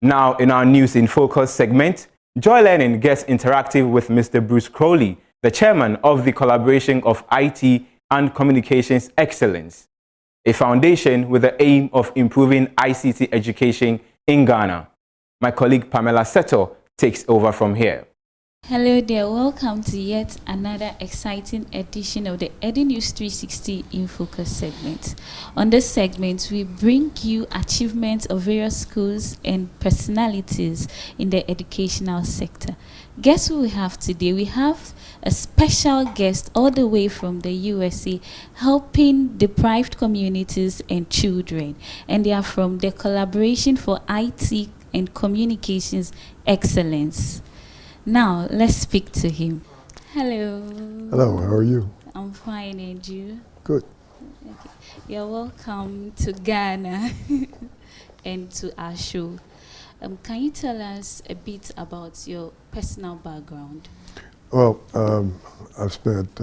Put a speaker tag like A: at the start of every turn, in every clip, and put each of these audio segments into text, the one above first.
A: Now, in our News in Focus segment, Joy Learning gets interactive with Mr. Bruce CRAWLEY, the chairman of the Collaboration of IT and Communications Excellence, a foundation with the aim of improving ICT education in Ghana. My colleague Pamela Seto takes over from here.
B: Hello there, welcome to yet another exciting edition of the Edunews 360 in Focus segment. On this segment, we bring you achievements of various schools and personalities in the educational sector. Guess who we have today? We have a special guest all the way from the USA helping deprived communities and children. And they are from the Collaboration for IT and Communications Excellence. Now, let's speak to him. Hello.
C: Hello, how are you?
B: I'm fine, and you?
C: Good.
B: Okay. You're welcome to Ghana and to our show. Can you tell us a bit about your personal background?
C: Well, I've spent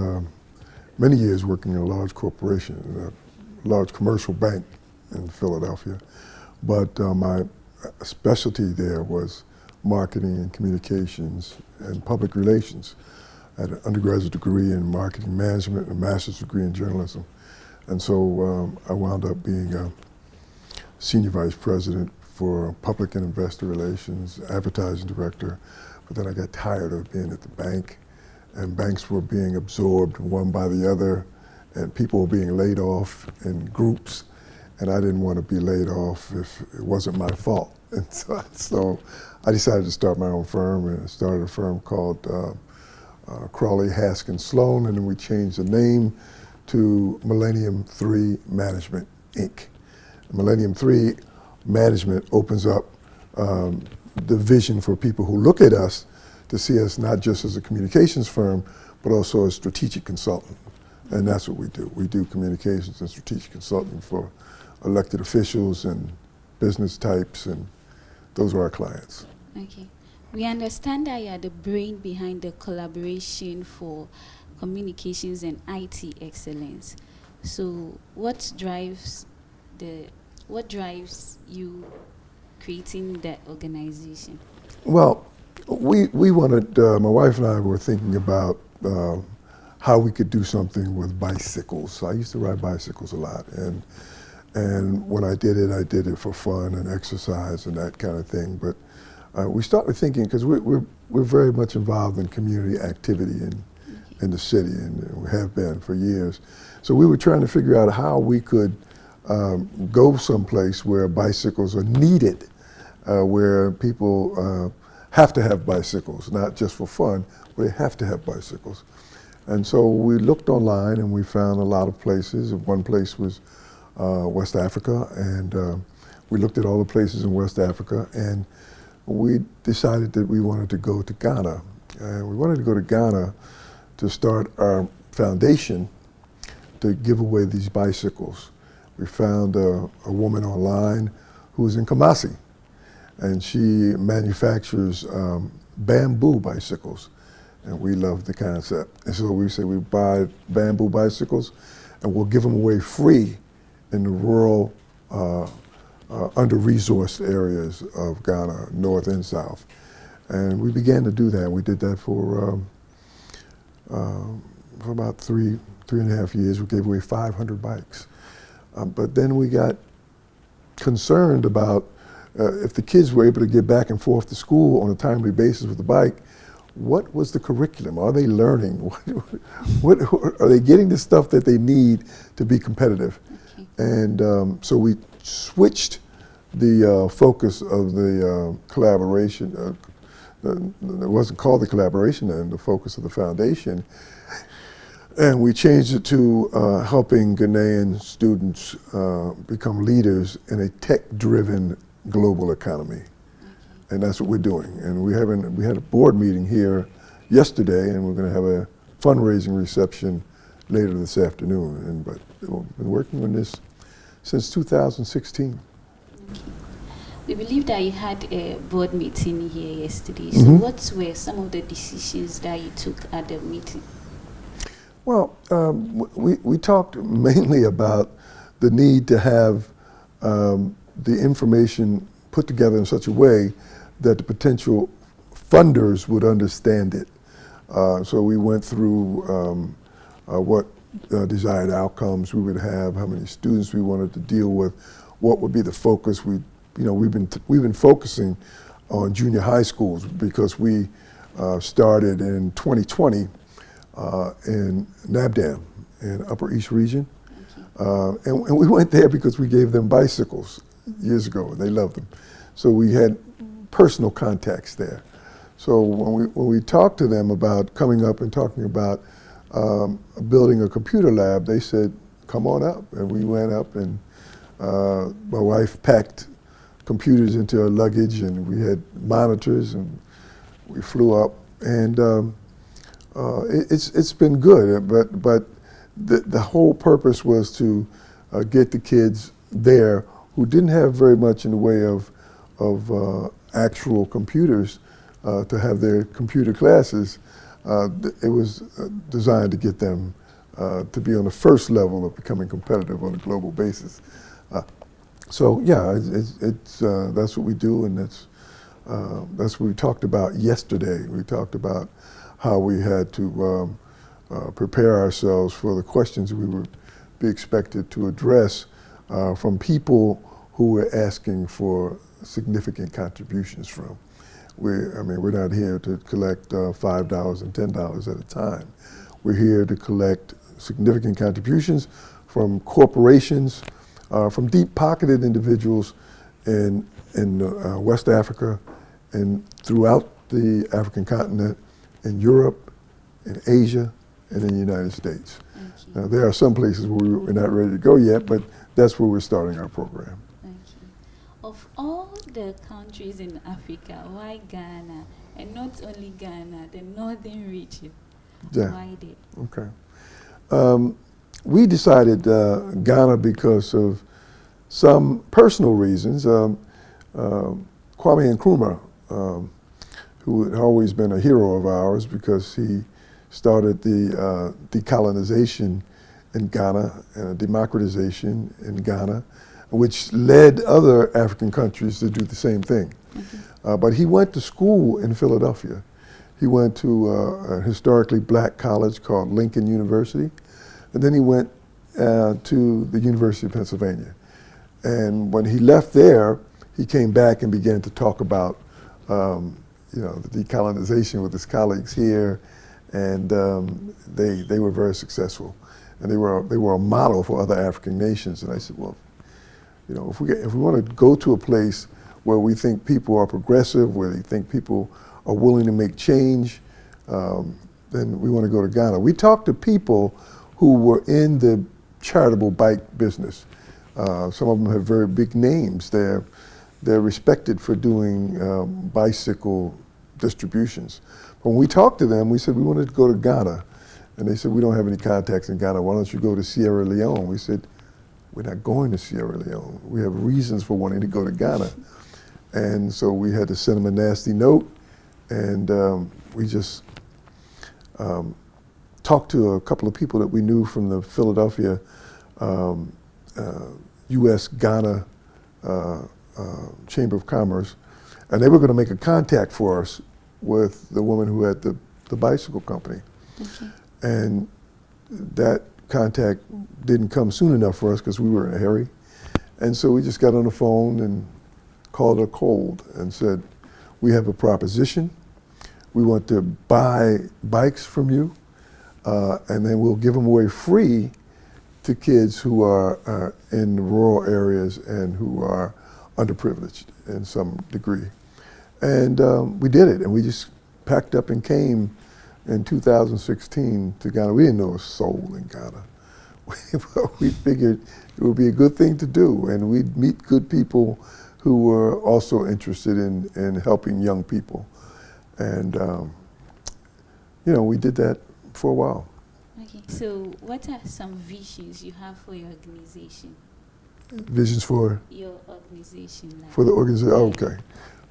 C: many years working in a large corporation, a large commercial bank in Philadelphia. But my specialty there was marketing and communications and public relations. I had an undergraduate degree in marketing management and a master's degree in journalism. And so I wound up being a senior vice president for public and investor relations, advertising director. But then I got tired of being at the bank, and banks were being absorbed one by the other, and people were being laid off in groups, and I didn't want to be laid off if it wasn't my fault. And so I decided to start my own firm, and I started a firm called CRAWLEY, Haskins, Sloan, and then we changed the name to Millennium 3 Management, Inc. Millennium 3 Management opens up the vision for people who look at us to see us not just as a communications firm, but also a strategic consultant. And that's what we do. We do communications and strategic consulting for elected officials and business types, and those are our clients.
B: Okay. We understand that you are the brain behind the Collaboration for Communications and IT Excellence. So what drives you creating that organization?
C: Well, we wanted, my wife and I were thinking about how we could do something with bicycles. So I used to ride bicycles a lot, and when I did it for fun and exercise and that kind of thing. But we started thinking, because we're very much involved in community activity in the city, and we have been for years. So we were trying to figure out how we could go someplace where bicycles are needed, where people have to have bicycles, not just for fun, but they have to have bicycles. And so we looked online and we found a lot of places. One place was West Africa, and we looked at all the places in West Africa, and we decided that we wanted to go to Ghana. And we wanted to go to Ghana to start our foundation to give away these bicycles. We found a woman online who was in Kumasi, and she manufactures bamboo bicycles, and we love the concept. And so we said we buy bamboo bicycles and we'll give them away free in the rural, under-resourced areas of Ghana, north and south. And we began to do that. We did that for about three and a half years. We gave away 500 bikes. But then we got concerned about if the kids were able to get back and forth to school on a timely basis with the bike, what was the curriculum? Are they learning? What are they getting the stuff that they need to be competitive? Okay. And so we switched the focus of the collaboration. It wasn't called the collaboration then, the focus of the foundation. And we changed it to helping Ghanaian students become leaders in a tech-driven global economy. Okay. And that's what we're doing. And we had a board meeting here yesterday, and we're going to have a fundraising reception later this afternoon. But we've been working on this since 2016.
B: Okay. We believe that you had a board meeting here yesterday. So what were some of the decisions that you took at the meeting?
C: Well, we talked mainly about the need to have the information put together in such a way that the potential funders would understand it. So we went through what desired outcomes we would have, how many students we wanted to deal with, what would be the focus. We've been focusing on junior high schools because we started in 2020 in Nabdam in Upper East Region. And we went there because we gave them bicycles years ago, and they loved them. So we had personal contacts there. So when we talked to them about coming up and talking about building a computer lab, they said, come on up. And we went up, and my wife packed computers into her luggage, and we had monitors, and we flew up. And it's been good, but the whole purpose was to get the kids there who didn't have very much in the way of actual computers to have their computer classes. It was designed to get them to be on the first level of becoming competitive on a global basis. So yeah, that's what we do, and that's what we talked about yesterday. We talked about how we had to prepare ourselves for the questions we would be expected to address from people who were asking for significant contributions from. We're not here to collect $5 and $10 at a time. We're here to collect significant contributions from corporations, from deep-pocketed individuals in West Africa and throughout the African continent, in Europe, in Asia, and in the United States. Now, there are some places where we're not ready to go yet, but that's where we're starting our program.
B: Thank you. Of all the countries in Africa, why Ghana? And not only Ghana, the northern region.
C: Yeah.
B: Why they?
C: Okay. We decided Ghana because of some personal reasons. Kwame Nkrumah, who had always been a hero of ours because he started the decolonization in Ghana and a democratization in Ghana, which led other African countries to do the same thing. But he went to school in Philadelphia. He went to a historically black college called Lincoln University, and then he went to the University of Pennsylvania. And when he left there, he came back and began to talk about the decolonization with his colleagues here, and they were very successful, and they were a model for other African nations. And I said, well, if we want to go to a place where we think people are progressive, where they think people are willing to make change, then we want to go to Ghana. We talked to people who were in the charitable bike business. Some of them have very big names. They're respected for doing bicycle distributions. But when we talked to them, we said we wanted to go to Ghana. And they said, we don't have any contacts in Ghana. Why don't you go to Sierra Leone? We said, we're not going to Sierra Leone. We have reasons for wanting to go to Ghana. And so we had to send them a nasty note. And we just talked to a couple of people that we knew from the Philadelphia U.S.-Ghana Chamber of Commerce. And they were going to make a contact for us with the woman who had the bicycle company.
B: Okay.
C: And that contact didn't come soon enough for us because we were in a hurry. And so we just got on the phone and called her cold and said, we have a proposition. We want to buy bikes from you, and then we'll give them away free to kids who are in rural areas and who are underprivileged in some degree. And we did it, and we just packed up and came in 2016 to Ghana. We didn't know a soul in Ghana. We figured it would be a good thing to do, and we'd meet good people who were also interested in helping young people. And we did that for a while.
B: Okay, so what are some visions you have for your organization?
C: Visions for?
B: Your organization. Like
C: for the organization, oh, okay.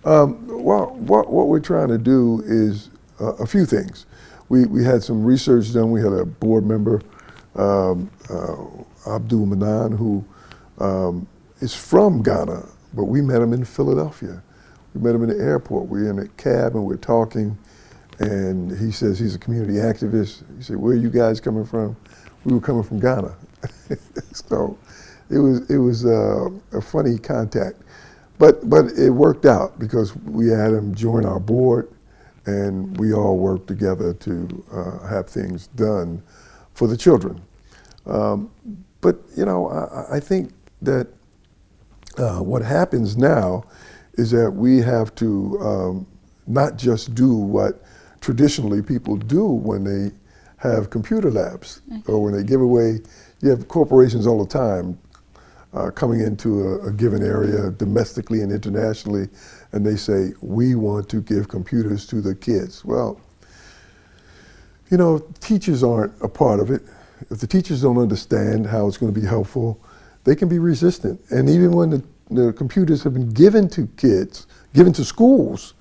C: Well, what we're trying to do is a few things. We had some research done. We had a board member, Abdul Manan, who is from Ghana, but we met him in Philadelphia. We met him in the airport. We're in a cab and we're talking, and he says he's a community activist. He said, "Where are you guys coming from?" We were coming from Ghana. So it was a funny contact, but it worked out because we had him join our board, and we all worked together to have things done for the children. But you know, I think that what happens now is that we have to not just do what traditionally people do when they have computer labs, or when they give away. You have corporations all the time coming into a given area domestically and internationally, and they say, we want to give computers to the kids. Well, you know, teachers aren't a part of it. If the teachers don't understand how it's going to be helpful, they can be resistant. And even when the computers have been given to kids, given to schools,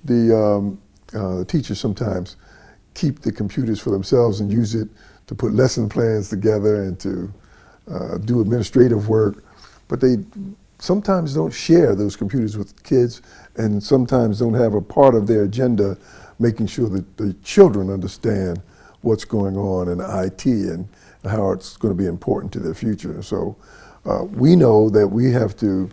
C: the teachers sometimes keep the computers for themselves and use it to put lesson plans together and to do administrative work. But they sometimes don't share those computers with kids, and sometimes don't have a part of their agenda making sure that the children understand what's going on in IT and how it's going to be important to their future. So we know that we have to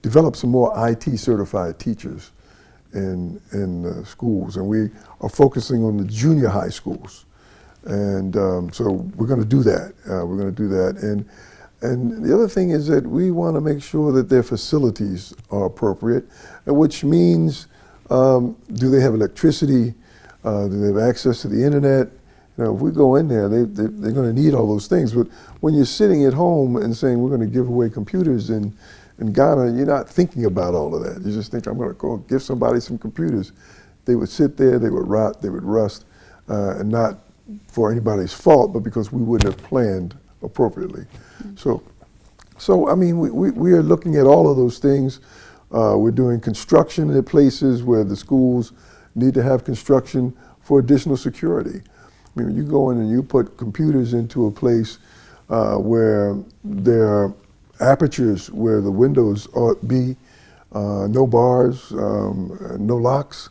C: develop some more IT certified teachers in schools, and we are focusing on the junior high schools. And so we're going to do that. We're going to do that. And the other thing is that we want to make sure that their facilities are appropriate, which means do they have electricity? Do they have access to the internet? You know, if we go in there, they're going to need all those things. But when you're sitting at home and saying we're going to give away computers in Ghana, you're not thinking about all of that. You just think, I'm going to go give somebody some computers. They would sit there, they would rot, they would rust, and not for anybody's fault, but because we wouldn't have planned appropriately. So I mean, we are looking at all of those things. We're doing construction at places where the schools need to have construction for additional security. I mean, you go in and you put computers into a place where there are apertures where the windows ought to be, no bars, no locks,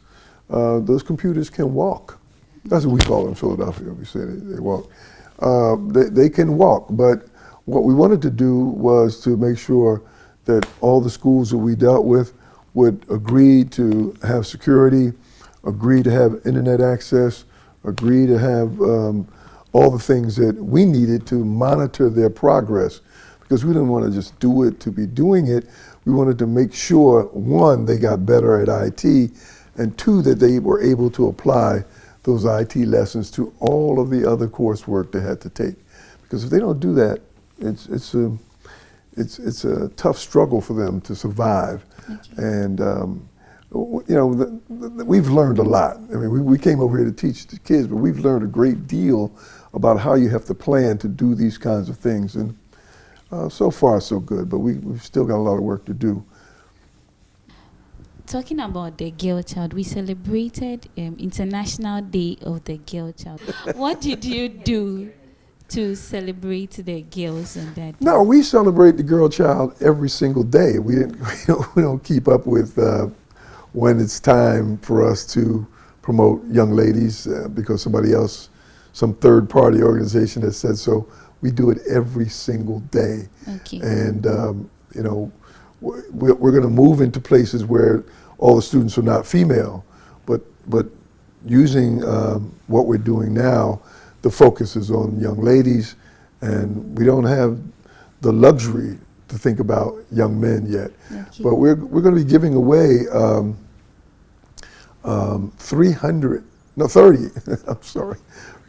C: those computers can walk. That's what we call it in Philadelphia. We say they walk. They can walk, but what we wanted to do was to make sure that all the schools that we dealt with would agree to have security, agree to have internet access, agree to have all the things that we needed to monitor their progress, because we didn't want to just do it to be doing it. We wanted to make sure, one, they got better at IT, and two, that they were able to apply those IT lessons to all of the other coursework they had to take. Because if they don't do that, it's a tough struggle for them to survive. And you know, we've learned a lot. I mean, we came over here to teach the kids, but we've learned a great deal about how you have to plan to do these kinds of things. And so far, so good, but we've still got a lot of work to do.
B: Talking about the girl child, we celebrated International Day of the Girl Child. What did you do to celebrate the girls on that day?
C: No, we celebrate the girl child every single day. We don't keep up with when it's time for us to promote young ladies because somebody else, some third-party organization has said so. We do it every single day.
B: Okay.
C: And you know, we're going to move into places where all the students are not female, but using what we're doing now, the focus is on young ladies, and we don't have the luxury to think about young men yet. Okay. But we're going to be giving away 30, I'm sorry.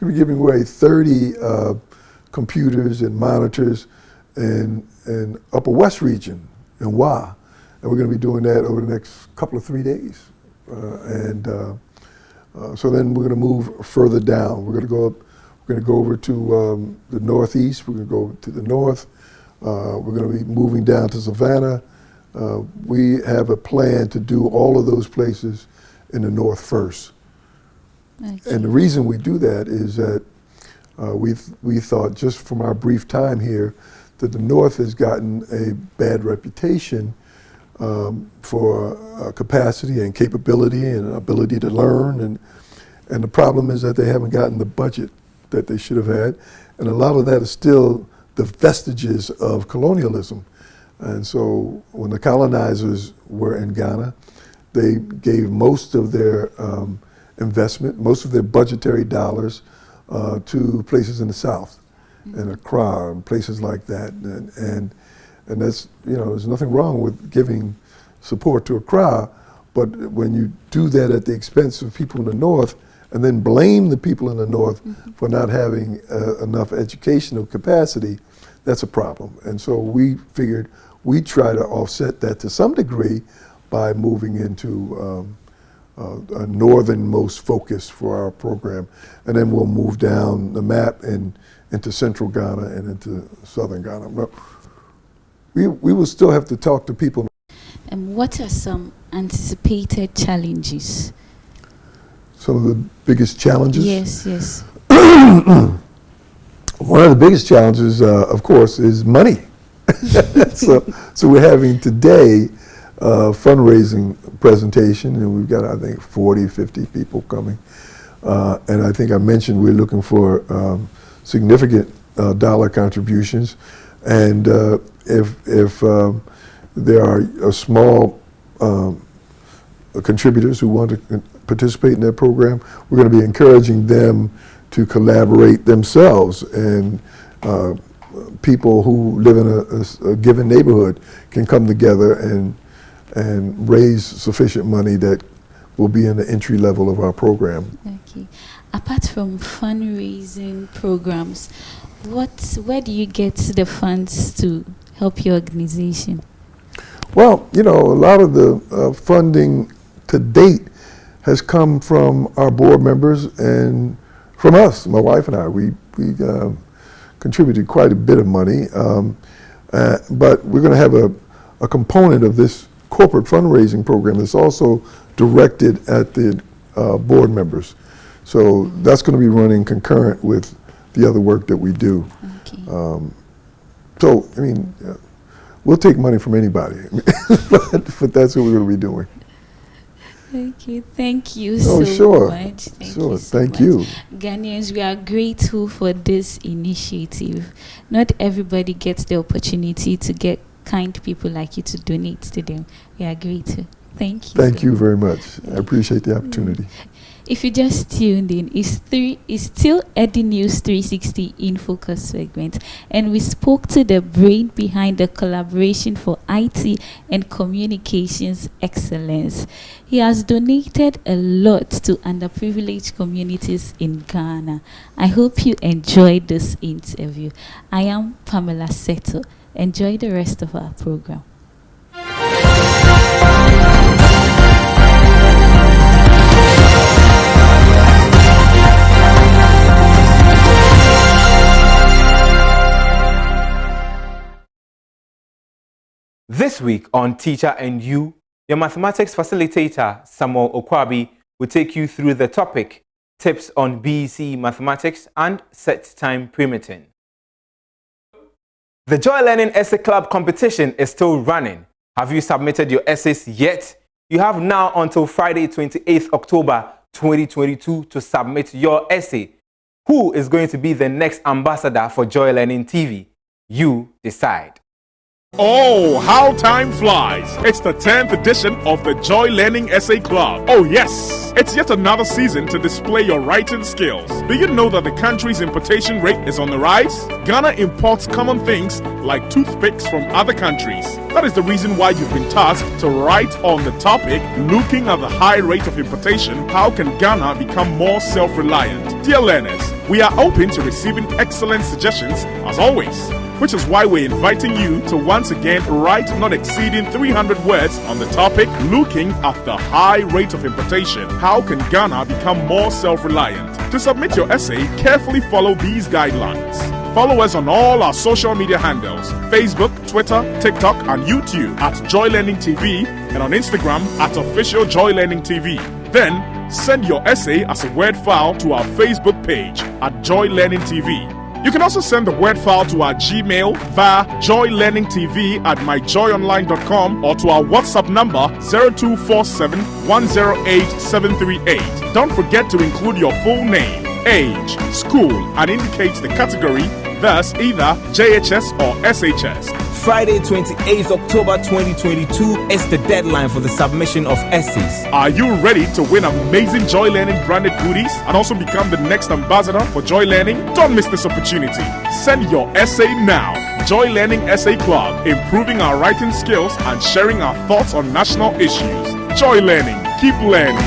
C: We're going to be giving away 30 computers and monitors in Upper West region, in WA. And we're going to be doing that over the next couple of 3 days. So then we're going to move further down. We're going to go over to the northeast. We're going to go to the north. We're going to be moving down to Savannah. We have a plan to do all of those places in the north first. Okay. And the reason we do that is that we thought, just from our brief time here, that the North has gotten a bad reputation for capacity and capability and ability to learn, and the problem is that they haven't gotten the budget that they should have had, and a lot of that is still the vestiges of colonialism. And so when the colonizers were in Ghana, they gave most of their investment, most of their budgetary dollars to places in the South, and Accra and places like that, and that's, there's nothing wrong with giving support to Accra, but when you do that at the expense of people in the North, and then blame the people in the North for not having enough educational capacity, that's a problem. And so we figured we'd try to offset that to some degree by moving into a northernmost focus for our program, and then we'll move down the map and into central Ghana and into southern Ghana. But we will still have to talk to people.
B: And what are some anticipated challenges?
C: Some of the biggest challenges?
B: Yes.
C: One of the biggest challenges, of course, is money. So we're having today a fundraising presentation, and we've got, I think, 40, 50 people coming. And I think I mentioned we're looking for significant dollar contributions. And if there are small contributors who want to participate in that program, we're going to be encouraging them to collaborate themselves, and people who live in a given neighborhood can come together and raise sufficient money that will be in the entry level of our program.
B: Okay. Apart from fundraising programs, where do you get the funds to help your organization?
C: Well, a lot of the funding to date has come from our board members and from us, my wife and I. We contributed quite a bit of money, but we're going to have a component of this corporate fundraising program that's also directed at the board members. So that's going to be running concurrent with the other work that we do.
B: Okay.
C: So, we'll take money from anybody, but that's what we're going to be doing.
B: Okay, thank you
C: much. Thank you.
B: Ghanaians, we are grateful for this initiative. Not everybody gets the opportunity to get kind people like you to donate to them. We are grateful. Thank you.
C: Thank you very much. I appreciate the opportunity.
B: If you just tuned in, it's still Edunews 360 in Focus segment, and we spoke to the brain behind the collaboration for IT and communications excellence. He has donated a lot to underprivileged communities in Ghana. I hope you enjoyed this interview. I am Pamela Seto. Enjoy the rest of our program.
A: This week on Teacher and You, your mathematics facilitator, Samuel Okwabi, will take you through the topic, tips on BEC mathematics and set time permitting. The Joy Learning Essay Club competition is still running. Have you submitted your essays yet? You have now until Friday, 28th October 2022 to submit your essay. Who is going to be the next ambassador for Joy Learning TV? You decide.
D: Oh, how time flies! It's the 10th edition of the Joy Learning Essay Club. Oh yes! It's yet another season to display your writing skills. Do you know that the country's importation rate is on the rise? Ghana imports common things like toothpicks from other countries. That is the reason why you've been tasked to write on the topic, looking at the high rate of importation, how can Ghana become more self-reliant? Dear learners, we are open to receiving excellent suggestions as always, which is why we're inviting you to once again write not exceeding 300 words on the topic, looking at the high rate of importation, how can Ghana become more self-reliant? To submit your essay, carefully follow these guidelines. Follow us on all our social media handles, Facebook, Twitter, TikTok, and YouTube at Joy Learning TV, and on Instagram at Official Joy Learning TV. Then, send your essay as a Word file to our Facebook page at Joy Learning TV. You can also send the word file to our Gmail via joylearningtv@myjoyonline.com or to our WhatsApp number 0247 108 738. Don't forget to include your full name, age, school, and indicate the category, thus either JHS or SHS.
A: Friday, 28th October 2022 is the deadline for the submission of essays.
D: Are you ready to win amazing Joy Learning branded goodies and also become the next ambassador for Joy Learning? Don't miss this opportunity. Send your essay now. Joy Learning Essay Club, improving our writing skills and sharing our thoughts on national issues. Joy Learning, keep learning.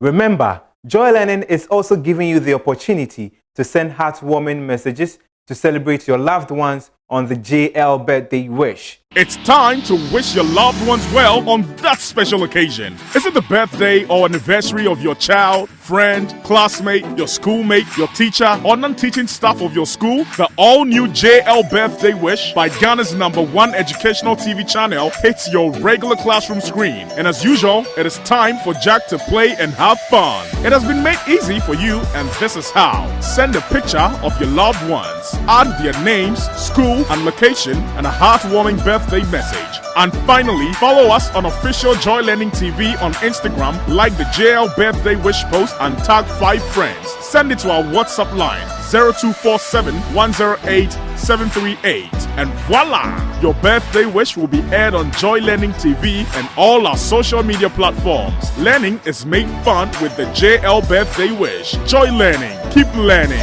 A: Remember, Joy Learning is also giving you the opportunity to send heartwarming messages to celebrate your loved ones on the JL birthday wish.
D: It's time to wish your loved ones well on that special occasion. Is it the birthday or anniversary of your child, friend, classmate, your schoolmate, your teacher, or non-teaching staff of your school? The all-new JL Birthday Wish by Ghana's #1 educational TV channel hits your regular classroom screen. And as usual, it is time for Jack to play and have fun. It has been made easy for you, and this is how. Send a picture of your loved ones. Add their names, school, and location, and a heartwarming birthday message. And finally, follow us on official Joy Learning TV on Instagram, like the JL Birthday Wish post, and tag 5 friends. Send it to our WhatsApp line 0247 108 738. And voila! Your birthday wish will be aired on Joy Learning TV and all our social media platforms. Learning is made fun with the JL Birthday Wish. Joy Learning. Keep learning.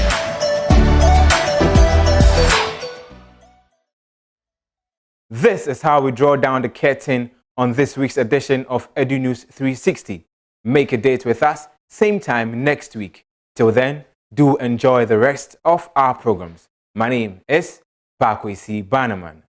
A: This is how we draw down the curtain on this week's edition of Edunews 360. Make a date with us, same time next week. Till then, do enjoy the rest of our programs. My name is Pakwesi Bannerman.